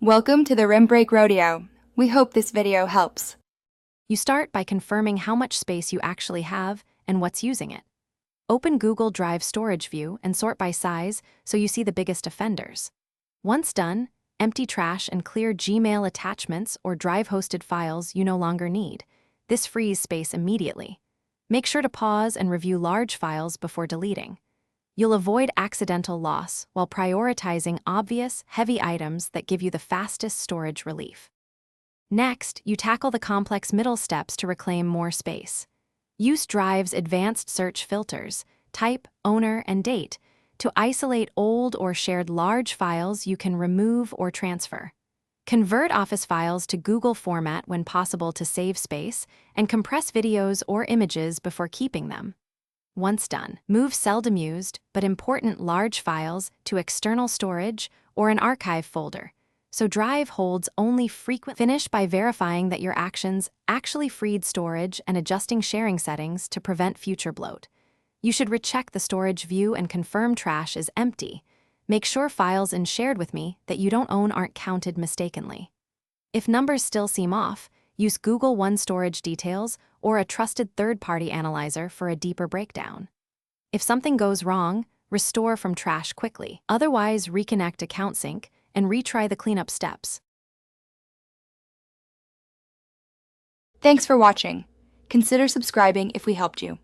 Welcome to the Rim Break Rodeo. We hope this video helps. You start by confirming how much space you actually have and what's using it. Open Google Drive storage view and sort by size so you see the biggest offenders. Once done, empty trash and clear Gmail attachments or Drive-hosted files you no longer need. This frees space immediately. Make sure to pause and review large files before deleting. You'll avoid accidental loss while prioritizing obvious, heavy items that give you the fastest storage relief. Next, you tackle the complex middle steps to reclaim more space. Use Drive's advanced search filters, type, owner, and date, to isolate old or shared large files you can remove or transfer. Convert Office files to Google format when possible to save space, and compress videos or images before keeping them. Once done, move seldom used but important large files to external storage or an archive folder, so Drive holds only frequent. Finish by verifying that your actions actually freed storage and adjusting sharing settings to prevent future bloat. You should recheck the storage view and confirm trash is empty. Make sure files in Shared with Me that you don't own aren't counted mistakenly. If numbers still seem off, use Google One Storage Details or a trusted third-party analyzer for a deeper breakdown. If something goes wrong, restore from trash quickly. Otherwise, reconnect Account Sync and retry the cleanup steps. Thanks for watching. Consider subscribing if we helped you.